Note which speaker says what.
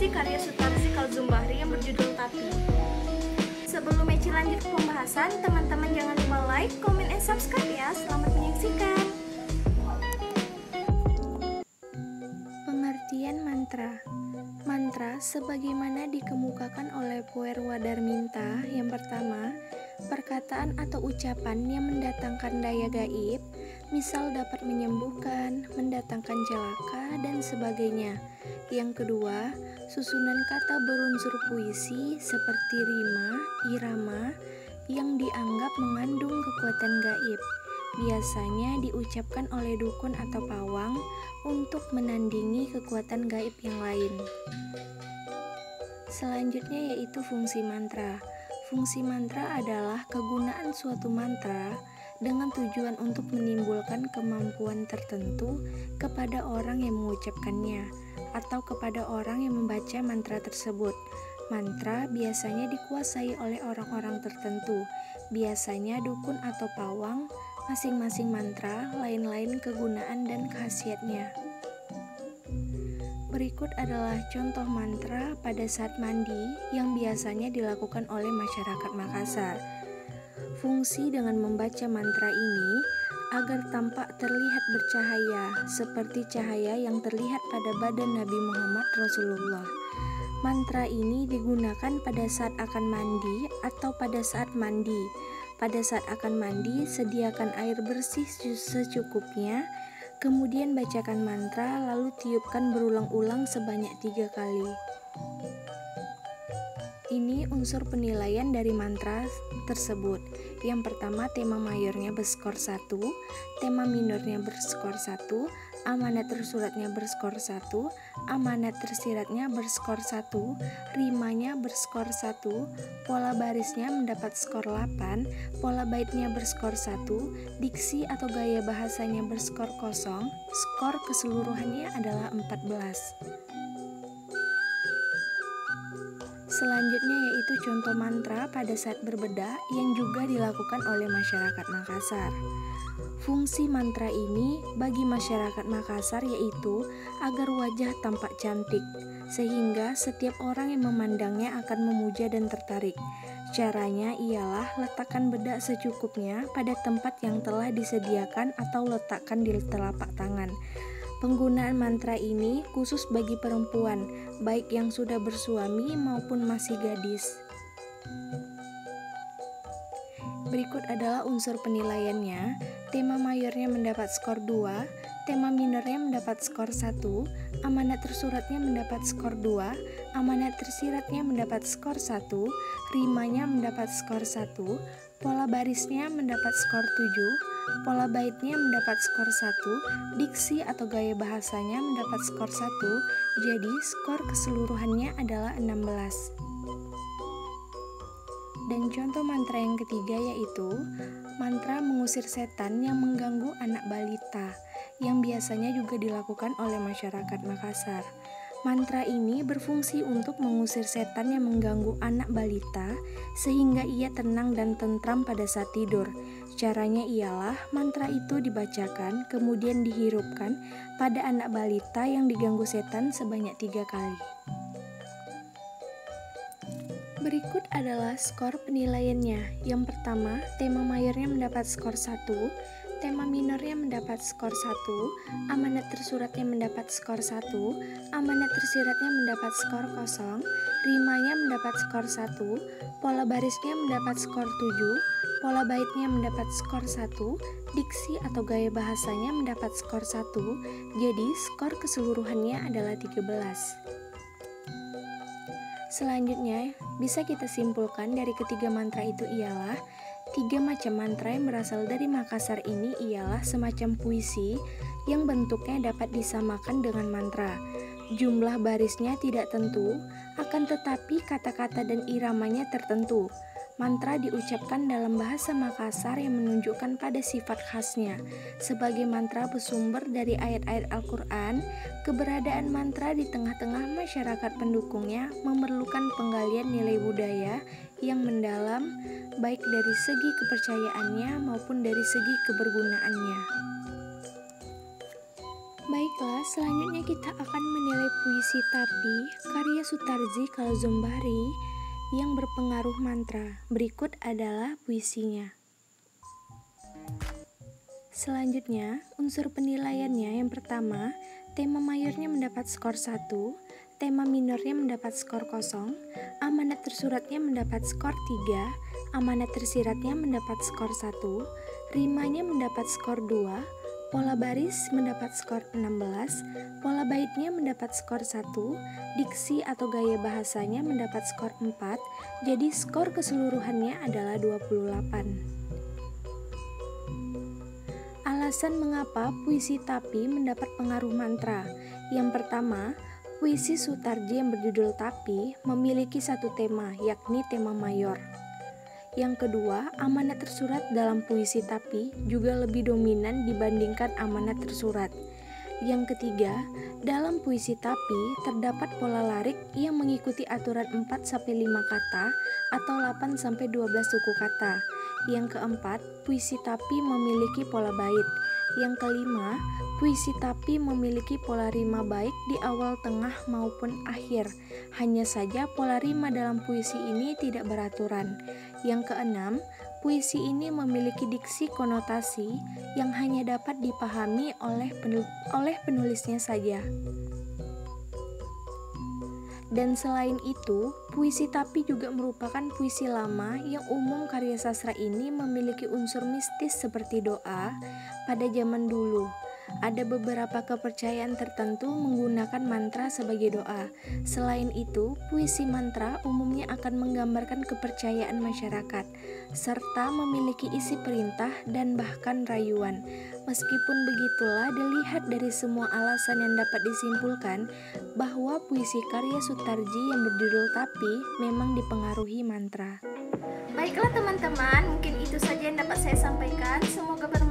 Speaker 1: puisi karya Sutarsi Kalzumbahri yang berjudul Tapi. Sebelum Eci lanjut ke pembahasan, teman-teman jangan lupa like, comment, and subscribe ya. Selamat menyaksikan. Pengertian mantra. Mantra sebagaimana dikemukakan oleh Puerwadarminta. Yang pertama, perkataan atau ucapan yang mendatangkan daya gaib, misal dapat menyembuhkan, mendatangkan celaka, dan sebagainya. Yang kedua, susunan kata berunsur puisi seperti rima, irama, yang dianggap mengandung kekuatan gaib. Biasanya diucapkan oleh dukun atau pawang untuk menandingi kekuatan gaib yang lain. Selanjutnya yaitu fungsi mantra. Fungsi mantra adalah kegunaan suatu mantra dengan tujuan untuk menimbulkan kemampuan tertentu kepada orang yang mengucapkannya atau kepada orang yang membaca mantra tersebut. Mantra biasanya dikuasai oleh orang-orang tertentu, biasanya dukun atau pawang. Masing-masing mantra lain-lain kegunaan dan khasiatnya. Berikut adalah contoh mantra pada saat mandi yang biasanya dilakukan oleh masyarakat Makassar. Fungsi dengan membaca mantra ini agar tampak terlihat bercahaya, seperti cahaya yang terlihat pada badan Nabi Muhammad Rasulullah. Mantra ini digunakan pada saat akan mandi atau pada saat mandi. Pada saat akan mandi, sediakan air bersih secukupnya, kemudian bacakan mantra, lalu tiupkan berulang-ulang sebanyak 3 kali. Ini unsur penilaian dari mantra tersebut. Yang pertama, tema mayornya berskor 1, tema minornya berskor 1, amanat tersuratnya berskor 1, amanat tersiratnya berskor 1, rimanya berskor 1, pola barisnya mendapat skor 8, pola baitnya berskor 1, diksi atau gaya bahasanya berskor 0, skor keseluruhannya adalah 14. Selanjutnya yaitu contoh mantra pada saat berbedak yang juga dilakukan oleh masyarakat Makassar. Fungsi mantra ini bagi masyarakat Makassar yaitu agar wajah tampak cantik, sehingga setiap orang yang memandangnya akan memuja dan tertarik. Caranya ialah letakkan bedak secukupnya pada tempat yang telah disediakan atau letakkan di telapak tangan. Penggunaan mantra ini khusus bagi perempuan, baik yang sudah bersuami maupun masih gadis. Berikut adalah unsur penilaiannya. Tema mayornya mendapat skor 2, tema minornya mendapat skor 1, amanat tersuratnya mendapat skor 2, amanat tersiratnya mendapat skor 1, rimanya mendapat skor 1, pola barisnya mendapat skor 7, pola baitnya mendapat skor 1, diksi atau gaya bahasanya mendapat skor 1, jadi skor keseluruhannya adalah 16. Dan contoh mantra yang ketiga yaitu mantra mengusir setan yang mengganggu anak balita, yang biasanya juga dilakukan oleh masyarakat Makassar. Mantra ini berfungsi untuk mengusir setan yang mengganggu anak balita sehingga ia tenang dan tentram pada saat tidur. Caranya ialah mantra itu dibacakan kemudian dihirupkan pada anak balita yang diganggu setan sebanyak 3 kali. Berikut adalah skor penilaiannya. Yang pertama, tema mayornya mendapat skor 1, tema minornya mendapat skor 1, amanat tersuratnya mendapat skor 1, amanat tersiratnya mendapat skor 0, rimanya mendapat skor 1, pola barisnya mendapat skor 7, pola baitnya mendapat skor 1, diksi atau gaya bahasanya mendapat skor 1, jadi skor keseluruhannya adalah 13. Selanjutnya, bisa kita simpulkan dari ketiga mantra itu ialah 3 macam mantra yang berasal dari Makassar ini ialah semacam puisi yang bentuknya dapat disamakan dengan mantra. Jumlah barisnya tidak tentu, akan tetapi kata-kata dan iramanya tertentu. Mantra diucapkan dalam bahasa Makassar yang menunjukkan pada sifat khasnya. Sebagai mantra bersumber dari ayat-ayat Al-Quran, keberadaan mantra di tengah-tengah masyarakat pendukungnya memerlukan penggalian nilai budaya yang mendalam, baik dari segi kepercayaannya maupun dari segi kebergunaannya. Baik Baiklah, selanjutnya kita akan menilai puisi Tapi karya Sutarji Kalozombari yang berpengaruh mantra. Berikut adalah puisinya. Selanjutnya, unsur penilaiannya yang pertama, tema mayornya mendapat skor 1, tema minornya mendapat skor 0, amanat tersuratnya mendapat skor 3, amanat tersiratnya mendapat skor 1, rimanya mendapat skor 2, pola baris mendapat skor 16, pola baitnya mendapat skor 1, diksi atau gaya bahasanya mendapat skor 4, jadi skor keseluruhannya adalah 28. Alasan mengapa puisi Tapi mendapat pengaruh mantra. Yang pertama, puisi Sutarji yang berjudul Tapi memiliki satu tema, yakni tema mayor. Yang kedua, amanat tersurat dalam puisi Tapi juga lebih dominan dibandingkan amanat tersurat. Yang ketiga, dalam puisi Tapi terdapat pola larik yang mengikuti aturan 4-5 kata atau 8-12 suku kata. Yang keempat, puisi Tapi memiliki pola bait. Yang kelima, puisi Tapi memiliki pola rima baik di awal, tengah, maupun akhir. Hanya saja pola rima dalam puisi ini tidak beraturan. Yang keenam, puisi ini memiliki diksi konotasi yang hanya dapat dipahami oleh penulisnya saja. Dan selain itu, puisi Tapi juga merupakan puisi lama yang umum karya sastra ini memiliki unsur mistis seperti doa pada zaman dulu. Ada beberapa kepercayaan tertentu menggunakan mantra sebagai doa. Selain itu, puisi mantra umumnya akan menggambarkan kepercayaan masyarakat, serta memiliki isi perintah dan bahkan rayuan. Meskipun begitulah, dilihat dari semua alasan yang dapat disimpulkan bahwa puisi karya Sutarji yang berjudul Tapi memang dipengaruhi mantra. Baiklah teman-teman, mungkin itu saja yang dapat saya sampaikan. Semoga bermanfaat